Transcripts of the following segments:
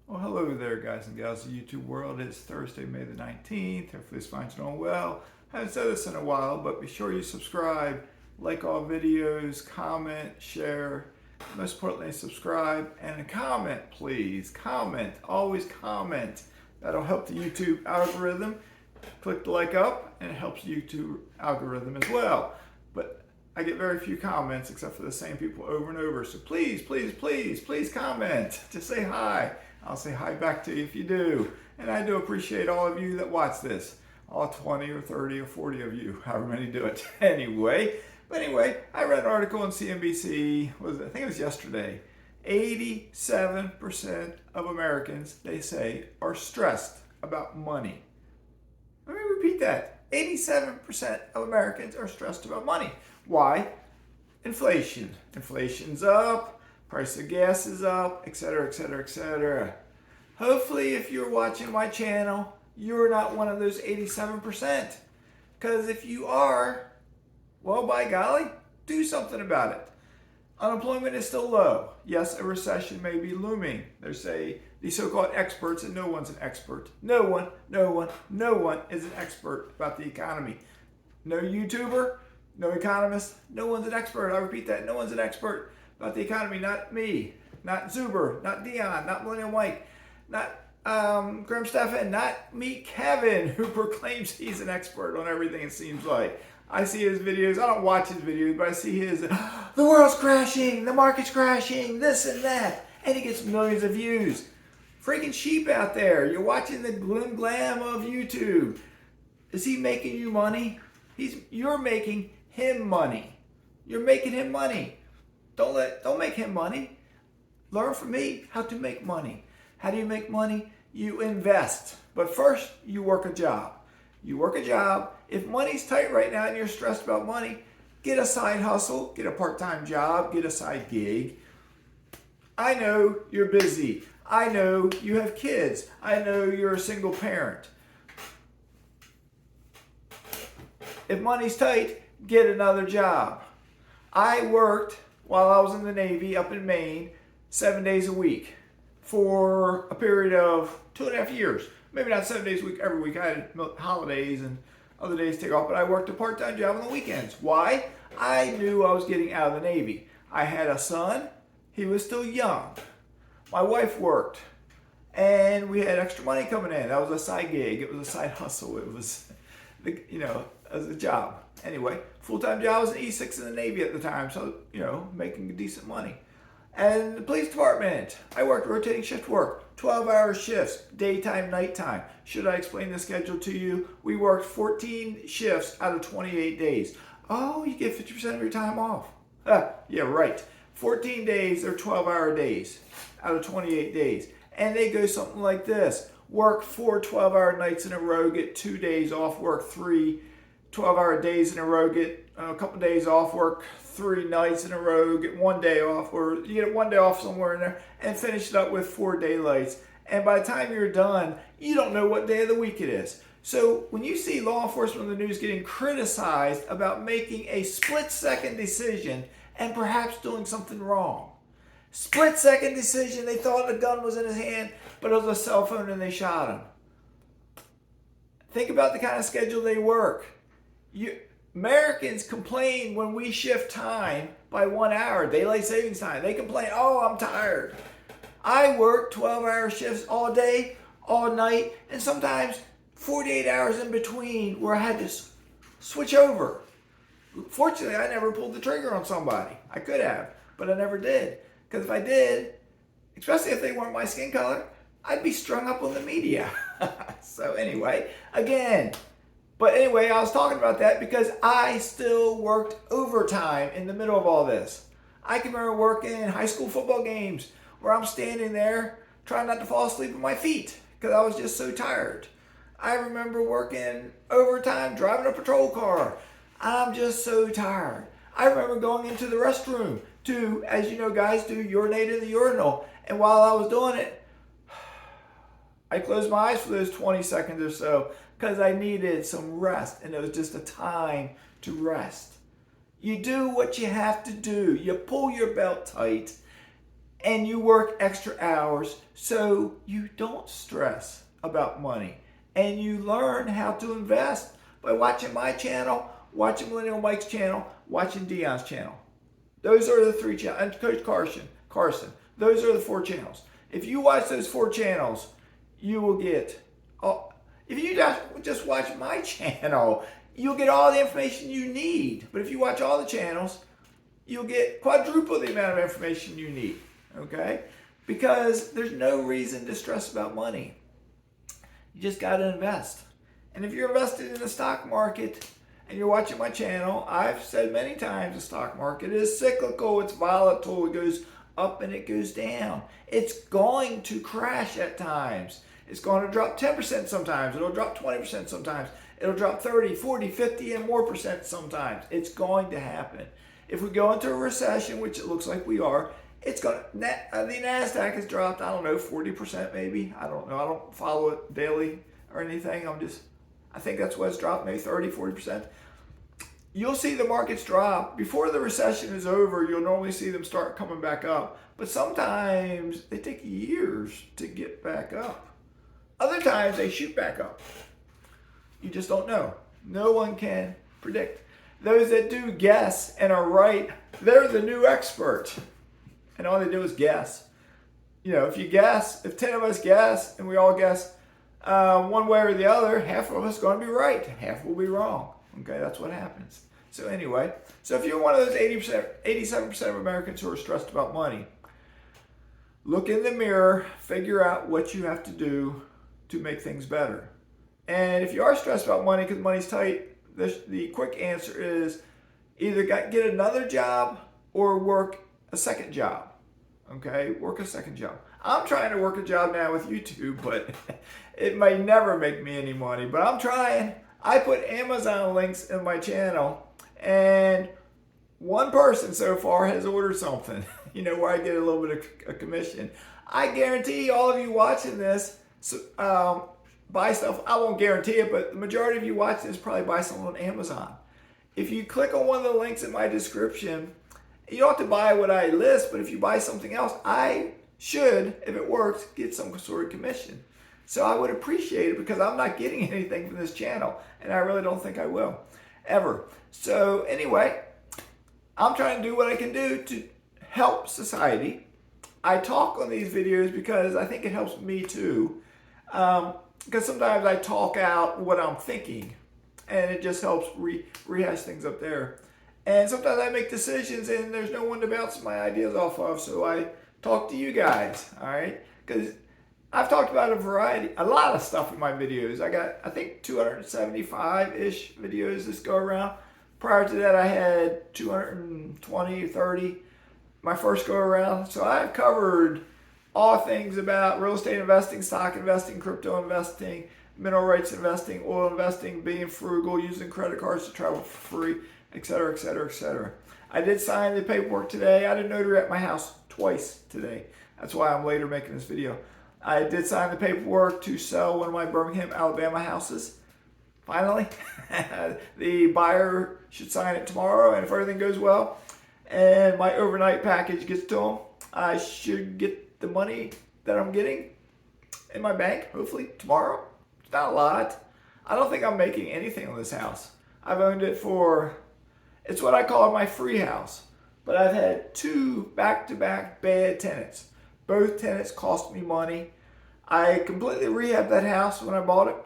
Well, hello there, guys and gals of the YouTube world. It's Thursday, May the 19th. Hopefully, this finds you doing well. I haven't said this in a while, but be sure you subscribe, like all videos, comment, share. Most importantly, subscribe and comment, please. Comment. Always comment. That'll help the YouTube algorithm. Click the like up, and it helps YouTube algorithm as well. But I get very few comments except for the same people over and over. So please, please, please, please comment. Just say hi. I'll say hi back to you if you do. And I do appreciate all of you that watch this. All 20 or 30 or 40 of you, however many do it anyway. But anyway, I read an article on CNBC, I think it was yesterday. 87% of Americans, they say, are stressed about money. Let me repeat that. 87% of Americans are stressed about money. Why? Inflation. Inflation's up. Price of gas is up, etc., etc., etc. Hopefully, if you're watching my channel, you're not one of those 87%. Because if you are, well, by golly, do something about it. Unemployment is still low. Yes, a recession may be looming. They say these so-called experts, and no one's an expert. No one is an expert about the economy. No YouTuber, no economist, no one's an expert. I repeat that, no one's an expert about the economy. Not me, not Zuber, not Dion, not Millennium White, not Graham Stephan, not me, Kevin, who proclaims he's an expert on everything it seems like. I see his videos. I don't watch his videos, but I see his, the world's crashing, the market's crashing, this and that. And he gets millions of views. Freaking sheep out there. You're watching the gloom glam of YouTube. Is he making you money? You're making him money. You're making him money. Don't make him money. Learn from me how to make money. How do you make money? You invest. But first, you work a job. You work a job. If money's tight right now and you're stressed about money, get a side hustle, get a part-time job, get a side gig. I know you're busy. I know you have kids. I know you're a single parent. If money's tight, get another job. I worked while I was in the Navy up in Maine 7 days a week for a period of 2.5 years. Maybe not 7 days a week every week. I had holidays and other days to take off, but I worked a part-time job on the weekends. Why? I knew I was getting out of the Navy. I had a son. He was still young. My wife worked, and we had extra money coming in. That was a side gig. It was a side hustle. It was, as a job. Anyway, full-time job was an E6 in the Navy at the time, so, making decent money. And the police department, I worked rotating shift work, 12-hour shifts, daytime, nighttime. Should I explain the schedule to you? We worked 14 shifts out of 28 days. Oh, you get 50% of your time off. Yeah, right. 14 days or 12-hour days out of 28 days. And they go something like this. Work 4 12-hour nights in a row, get 2 days off, work 3 12-hour days in a row, get a couple days off, work 3 nights in a row, get 1 day off, or you get 1 day off somewhere in there, and finish it up with 4 daylights. And by the time you're done, you don't know what day of the week it is. So when you see law enforcement in the news getting criticized about making a split-second decision and perhaps doing something wrong. Split-second decision, they thought a gun was in his hand, but it was a cell phone and they shot him. Think about the kind of schedule they work. Americans complain when we shift time by 1 hour, daylight savings time. They complain, oh, I'm tired. I work 12-hour shifts all day, all night, and sometimes 48 hours in between where I had to switch over. Fortunately, I never pulled the trigger on somebody. I could have, but I never did. Because if I did, especially if they weren't my skin color, I'd be strung up on the media. So anyway, I was talking about that because I still worked overtime in the middle of all this. I can remember working high school football games where I'm standing there trying not to fall asleep on my feet because I was just so tired. I remember working overtime, driving a patrol car. I'm just so tired. I remember going into the restroom to, as you know guys, do urinate in the urinal. And while I was doing it, I closed my eyes for those 20 seconds or so because I needed some rest, and it was just a time to rest. You do what you have to do. You pull your belt tight and you work extra hours so you don't stress about money. And you learn how to invest by watching my channel, watching Millennial Mike's channel, watching Dion's channel. Those are the 3 channels. And Coach Carson. Those are the 4 channels. If you watch those 4 channels, you will get, if you just watch my channel, you'll get all the information you need. But if you watch all the channels, you'll get quadruple the amount of information you need, okay? Because there's no reason to stress about money. You just got to invest. And if you're invested in the stock market and you're watching my channel, I've said many times the stock market is cyclical, it's volatile, it goes up and it goes down. It's going to crash at times. It's going to drop 10% sometimes. It'll drop 20% sometimes. It'll drop 30, 40, 50 and more percent sometimes. It's going to happen. If we go into a recession, which it looks like we are, it's going to, the NASDAQ has dropped, I don't know, 40% maybe. I don't know. I don't follow it daily or anything. I think that's what it's dropped, maybe 30, 40%. You'll see the markets drop. Before the recession is over, you'll normally see them start coming back up. But sometimes they take years to get back up. Other times they shoot back up. You just don't know. No one can predict. Those that do guess and are right, they're the new expert. And all they do is guess. You know, if you guess, if 10 of us guess and we all guess one way or the other, half of us are going to be right. Half will be wrong. Okay, that's what happens. So anyway, so if you're one of those 87% of Americans who are stressed about money, look in the mirror, figure out what you have to do to make things better. And if you are stressed about money because money's tight, the quick answer is either get another job or work a second job. Okay, work a second job. I'm trying to work a job now with YouTube, but it may never make me any money, but I'm trying. I put Amazon links in my channel, and one person so far has ordered something, you know, where I get a little bit of a commission. I guarantee all of you watching this buy stuff. I won't guarantee it, but the majority of you watching this probably buy something on Amazon. If you click on one of the links in my description, you don't have to buy what I list, but if you buy something else, I should, if it works, get some sort of commission. So I would appreciate it because I'm not getting anything from this channel, and I really don't think I will, ever. So anyway, I'm trying to do what I can do to help society. I talk on these videos because I think it helps me too. Because sometimes I talk out what I'm thinking, and it just helps rehash things up there. And sometimes I make decisions and there's no one to bounce my ideas off of, so I talk to you guys, all right? Because I've talked about a lot of stuff in my videos. I got, I think, 275-ish videos this go around. Prior to that, I had 220, 30 my first go around. So I've covered all things about real estate investing, stock investing, crypto investing, mineral rights investing, oil investing, being frugal, using credit cards to travel for free, etc., etc., etc. I did sign the paperwork today. I did notary at my house twice today. That's why I'm later making this video. I did sign the paperwork to sell one of my Birmingham, Alabama houses. Finally, the buyer should sign it tomorrow, and if everything goes well and my overnight package gets to them, I should get the money that I'm getting in my bank, hopefully tomorrow. It's not a lot. I don't think I'm making anything on this house. I've owned it for, it's what I call my free house, but I've had 2 back-to-back bad tenants. Both tenants cost me money. I completely rehabbed that house when I bought it,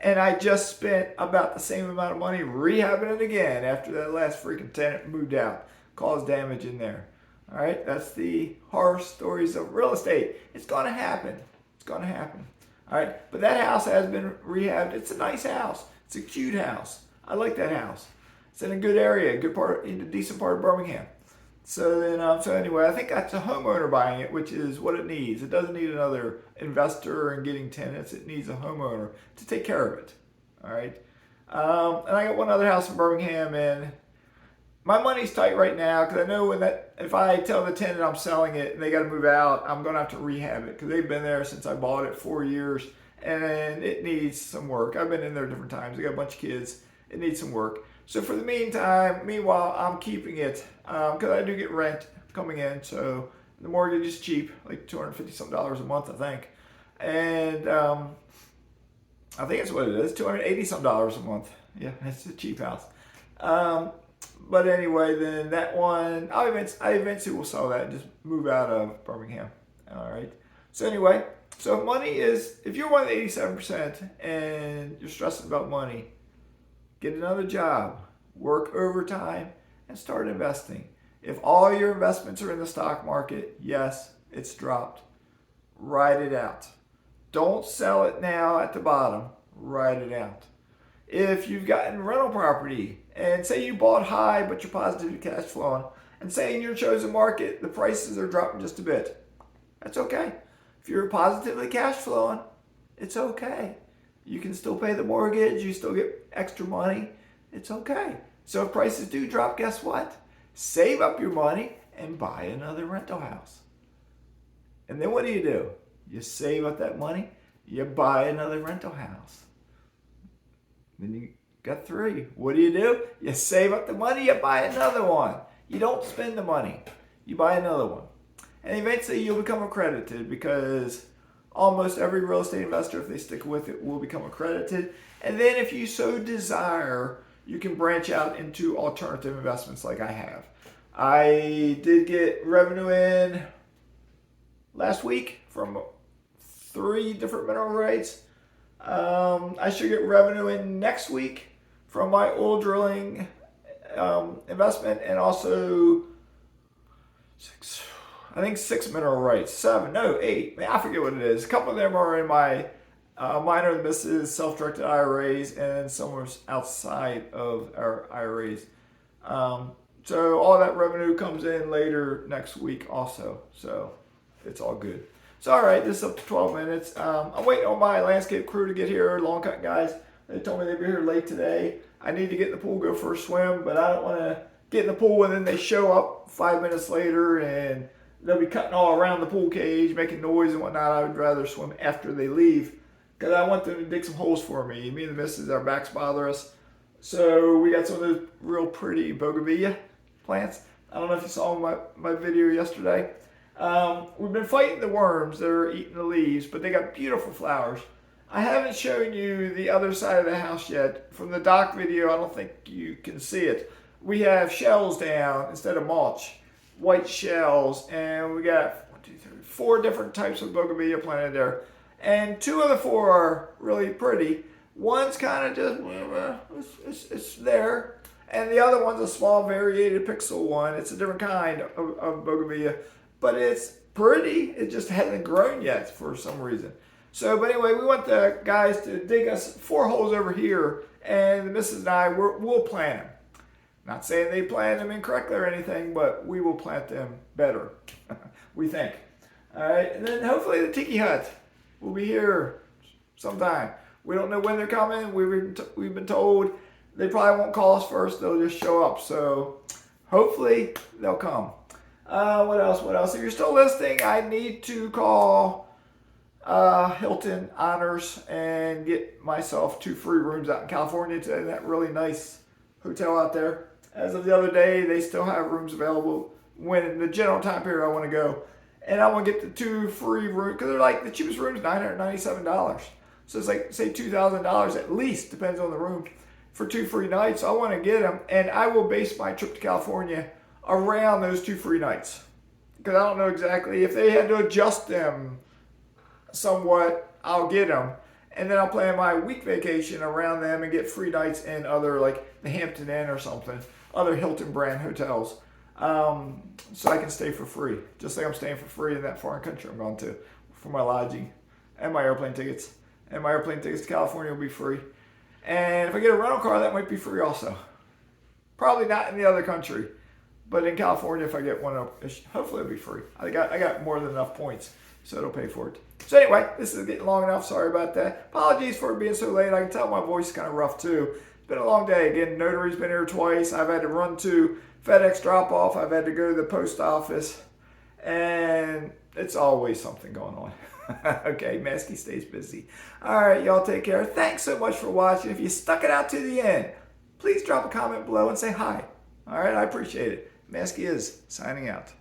and I just spent about the same amount of money rehabbing it again after that last freaking tenant moved out, caused damage in there. All right, that's the horror stories of real estate. It's going to happen. It's going to happen. All right, but that house has been rehabbed. It's a nice house. It's a cute house. I like that house. It's in a good area, good part, in a decent part of Birmingham. So then, so anyway, I think that's a homeowner buying it, which is what it needs. It doesn't need another investor and getting tenants. It needs a homeowner to take care of it. All right. And I got one other house in Birmingham, and my money's tight right now because I know if I tell the tenant I'm selling it and they got to move out, I'm going to have to rehab it because they've been there since I bought it 4 years, and it needs some work. I've been in there different times. I got a bunch of kids. It needs some work. So for the meanwhile, I'm keeping it because I do get rent coming in. So The mortgage is cheap, like $250 some a month, I think. And I think that's what it is, $280 some a month. Yeah, it's a cheap house. But anyway, then that one, I eventually will sell that and just move out of Birmingham. All right. So anyway, so money is, if you're one of the 87% and you're stressing about money, get another job, work overtime, and start investing. If all your investments are in the stock market, yes, it's dropped. Write it out. Don't sell it now at the bottom. Write it out. If you've gotten rental property and say you bought high but you're positively cash flowing, and say in your chosen market the prices are dropping just a bit, that's okay. If you're positively cash flowing, it's okay. You can still pay the mortgage, you still get extra money, it's okay. So if prices do drop, guess what? Save up your money and buy another rental house. And then what do? You save up that money, you buy another rental house. Then you got 3. What do? You save up the money, you buy another one. You don't spend the money, you buy another one. And eventually you'll become accredited, because almost every real estate investor, if they stick with it, will become accredited. And then if you so desire, you can branch out into alternative investments like I have. I did get revenue in last week from 3 different mineral rights. I should get revenue in next week from my oil drilling investment, and also 6 mineral rights. 7, no, 8. I forget what it is. A couple of them are in my minor and misses self-directed IRAs, and some are outside of our IRAs. So all that revenue comes in later next week also. So it's all good. So all right, this is up to 12 minutes. I'm waiting on my landscape crew to get here, lawn cutting guys. They told me they'd be here late today. I need to get in the pool, go for a swim, but I don't want to get in the pool and then they show up 5 minutes later and they'll be cutting all around the pool cage, making noise and whatnot. I would rather swim after they leave, because I want them to dig some holes for me. Me and the missus, our backs bother us. So we got some of those real pretty bougainvillea plants. I don't know if you saw my video yesterday. We've been fighting the worms that are eating the leaves, but they got beautiful flowers. I haven't shown you the other side of the house yet. From the dock video, I don't think you can see it. We have shells down instead of mulch, white shells, and we got 4 different types of bougainvillea planted there. And 2 of the 4 are really pretty. One's kind of just, it's there. And the other one's a small variated pixel one. It's a different kind of bougainvillea, but it's pretty. It just hasn't grown yet for some reason. So, but anyway, we want the guys to dig us 4 holes over here, and the missus and I, we'll plant them. Not saying they planted them incorrectly or anything, but we will plant them better, we think. All right, and then hopefully the tiki hut will be here sometime. We don't know when they're coming. We've been told they probably won't call us first. They'll just show up. So hopefully they'll come. What else? If you're still listening, I need to call Hilton Honors and get myself 2 free rooms out in California to that really nice hotel out there. As of the other day, they still have rooms available when in the general time period I want to go. And I want to get the 2 free rooms, because they're like, the cheapest room is $997. So it's like, say $2,000 at least, depends on the room, for 2 free nights. I want to get them, and I will base my trip to California around those 2 free nights. Because I don't know exactly, if they had to adjust them somewhat, I'll get them. And then I'll plan my week vacation around them and get free nights in other, like the Hampton Inn or something, other Hilton brand hotels. So I can stay for free. Just like I'm staying for free in that foreign country I'm going to for my lodging and my airplane tickets. And my airplane tickets to California will be free. And if I get a rental car, that might be free also. Probably not in the other country, but in California, if I get one, hopefully it'll be free. I got more than enough points, so it'll pay for it. So anyway, this is getting long enough. Sorry about that. Apologies for being so late. I can tell my voice is kind of rough too. It's been a long day. Again, notary's been here twice. I've had to run to FedEx drop-off. I've had to go to the post office. And it's always something going on. Okay, Mazske stays busy. All right, y'all take care. Thanks so much for watching. If you stuck it out to the end, please drop a comment below and say hi. All right, I appreciate it. Mazske is signing out.